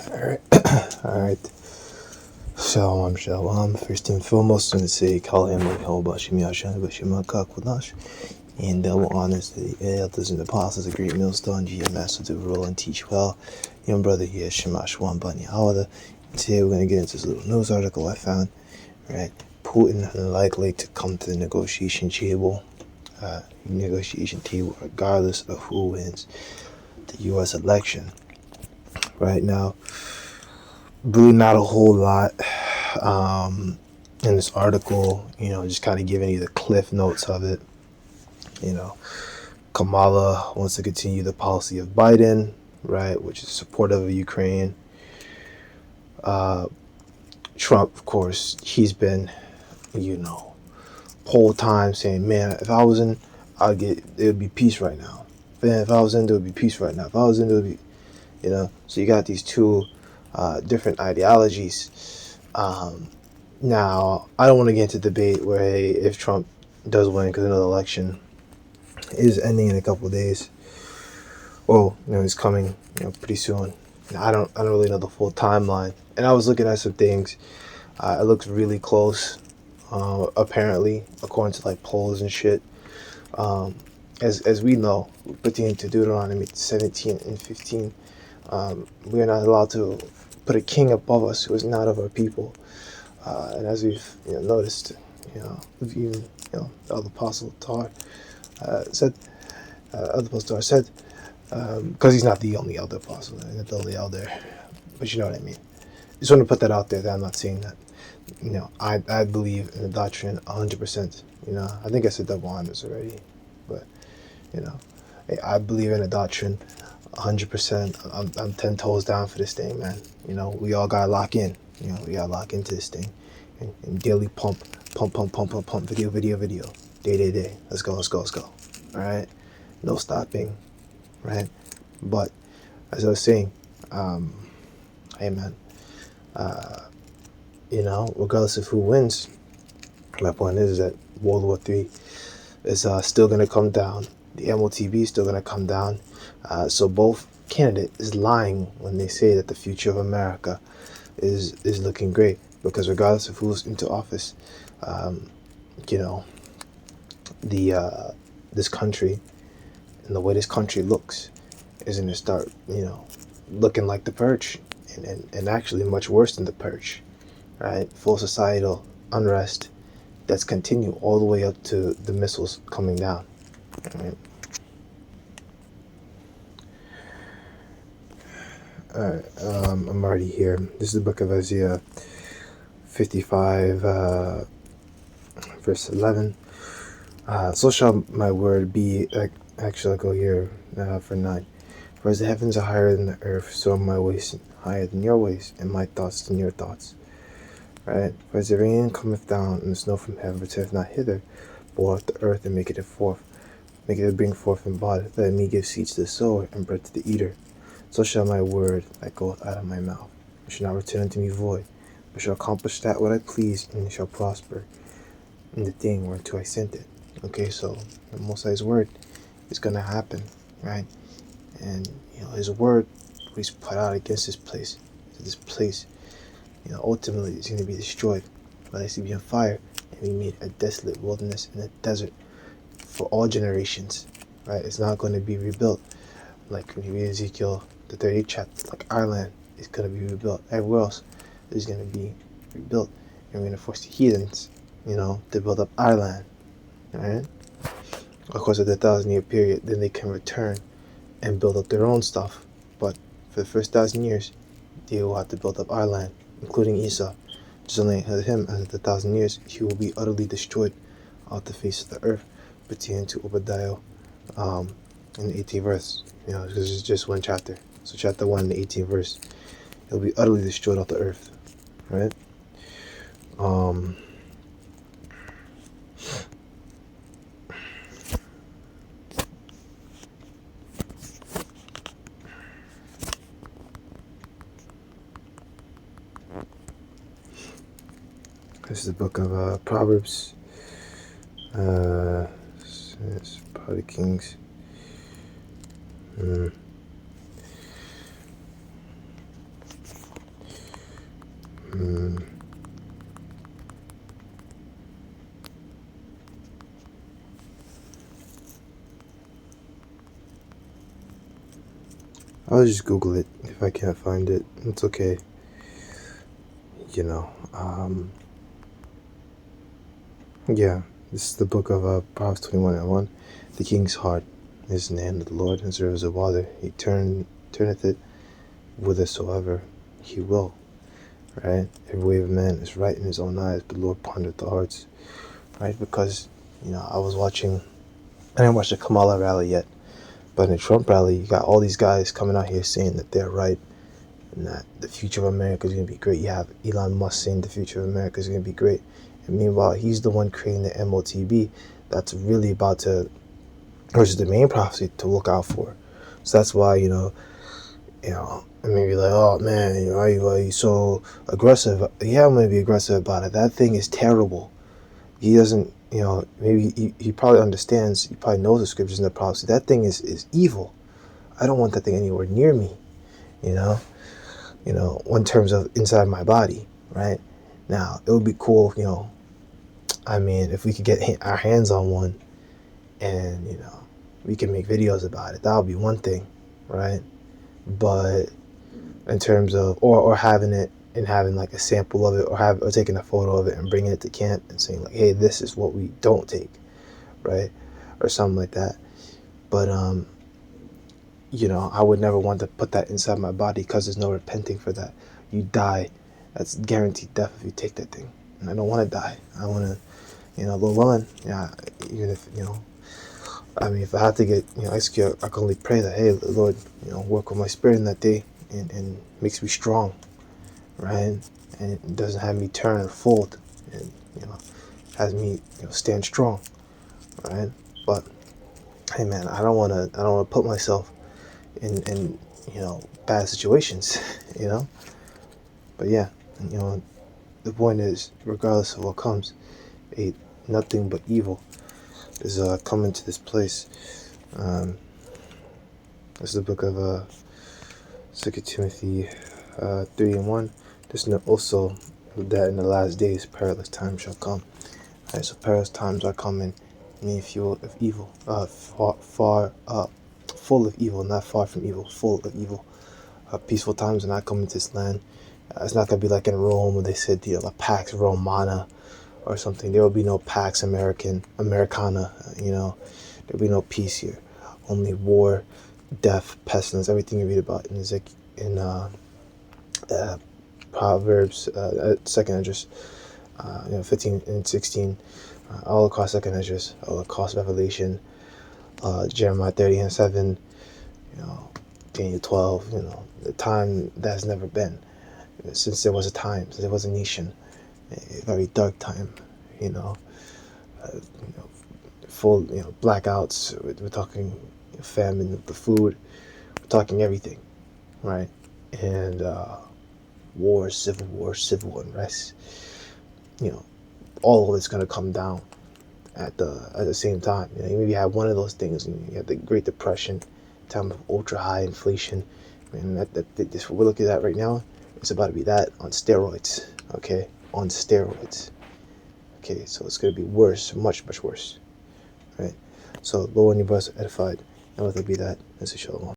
Alright. Alright. Shalom, shalom. First and foremost, I'm going to say Kalem Bashim Yashan Bashima Kakwadash. And double honors to the elders and apostles, the great millstone, G, master to rule and teach well. Young brother here, Shemash Wan Bani Hawada. Today we're going to get into this little news article I found. Right, Putin unlikely to come to the negotiation table, regardless of who wins the U.S. election. Right now, really not a whole lot in this article, just kind of giving you the cliff notes of it. Kamala wants to continue the policy of Biden, right, which is supportive of Ukraine. Trump, of course, he's been, whole time saying, man, if I was in, it would be peace right now. Man, if I was in, there would be peace right now. If I was in, there would be, So you got these two different ideologies. Now, I don't want to get into debate where, hey, if Trump does win, because another election is ending in a couple of days. Well, it's coming, pretty soon. I don't really know the full timeline. And I was looking at some things. It looks really close, apparently, according to like polls and shit. As we know, pertaining to Deuteronomy 17 and 15, we are not allowed to put a king above us who is not of our people. And as we've noticed, even the other apostle Tar said, because he's not the only elder apostle, not the only elder, but you know what I mean. Just want to put that out there. That I'm not saying that. I believe in the doctrine 100%. I think I said double honors already, but I believe in the doctrine 100%. I'm 10 toes down for this thing, man. We all gotta lock in. We gotta lock into this thing, and daily pump, video, day. Let's go. All right, no stopping, right? But as I was saying, hey man, regardless of who wins, my point is that World War III is still gonna come down. The MOTB is still gonna come down. So both candidates is lying when they say that the future of America is looking great, because regardless of who's into office, this country and the way this country looks is going to start looking like the purge, and actually much worse than the purge, right? Full societal unrest that's continue all the way up to the missiles coming down, right? All right, I'm already here. This is the book of Isaiah 55, verse 11. So shall my word be. Actually, I'll go here for 9. For as the heavens are higher than the earth, so are my ways higher than your ways, and my thoughts than your thoughts. Right? For as the rain cometh down, and the snow from heaven returneth not hither, but watereth the earth, and maketh it bring forth in bud, that it may give seed to the sower, and bread to the eater. So shall my word that goeth out of my mouth. It shall not return unto me void, but shall accomplish that what I please, and it shall prosper in the thing whereunto I sent it. Okay, so the Most High's word is going to happen, right? And his word, what he's put out against this place, ultimately is going to be destroyed, but it's to be on fire and be made a desolate wilderness and a desert for all generations, right? It's not going to be rebuilt like when you read Ezekiel the 38th chapter, like Ireland is going to be rebuilt. Everywhere else is going to be rebuilt, and we're going to force the heathens, to build up Ireland, right? Of course, at the 1,000-year period, then they can return and build up their own stuff. But for the first 1,000 years, they will have to build up Ireland, including Esau. Just only him, as the 1,000 years, he will be utterly destroyed off the face of the earth, pertaining to Obadiah in the 18th verse. Because it's just one chapter. So chapter 1, the 18th verse, he'll be utterly destroyed off the earth, right? This is the book of Proverbs. It's probably Kings. Hmm. I'll just Google it if I can't find it. It's okay. You know. Yeah. This is the book of Proverbs 21:1. The king's heart is in the hand of the Lord, as rivers of water. He turneth it whithersoever he will. Right? Every way of man is right in his own eyes, but the Lord pondereth the hearts. Right? Because, I was watching. I didn't watch the Kamala rally yet, but in the Trump rally, you got all these guys coming out here saying that they're right and that the future of America is going to be great. You have Elon Musk saying the future of America is going to be great. And meanwhile, he's the one creating the MOTB that's really about to, which is the main prophecy to look out for. So that's why, I mean, you're like, oh man, are you so aggressive? Yeah, I'm going to be aggressive about it. That thing is terrible. He doesn't, maybe he probably understands, he probably knows the scriptures and the prophecy. That thing is evil. I don't want that thing anywhere near me, you know? In terms of inside my body, right? Now, it would be cool, I mean, if we could get our hands on one and, we can make videos about it, that would be one thing, right? But in terms of, or having it and having like a sample of it or taking a photo of it and bringing it to camp and saying like, hey, this is what we don't take, right? Or something like that. But, I would never want to put that inside my body because there's no repenting for that. You die. That's guaranteed death if you take that thing. And I don't want to die. I want to, Lord willing, yeah, even if, I mean, if I have to get, executed, I can only pray that, hey, Lord, work with my spirit in that day and makes me strong, right? And it doesn't have me turn or fold and, has me, stand strong, right? But, hey, man, I don't want to put myself in bad situations, but yeah, the point is, regardless of what comes, nothing but evil is coming to this place. This is the book of 2 Timothy 3:1. Just know also that in the last days perilous times shall come. Alright, so perilous times are coming, meaning full of evil, full of evil, not far from evil, full of evil. Peaceful times are not coming to this land. It's not going to be like in Rome where they said the Pax Romana or something. There will be no Pax Americana, there'll be no peace here. Only war, death, pestilence, everything you read about in Proverbs, second address, 15 and 16, all across second address, all across Revelation, Jeremiah 30:7, Daniel 12, the time that's never been. Since there was a time, since there was a nation, a very dark time, you know, full, blackouts. We're talking famine of the food. We're talking everything, right? And war, civil unrest. All of it's gonna come down at the same time. Maybe you have one of those things, and you have the Great Depression, time of ultra high inflation, and this what we're looking at right now. It's about to be that on steroids. Okay, on steroids. Okay, so it's gonna be worse, much worse. Right. So, Lord, and your brothers are edified, and let there be that as a shalom.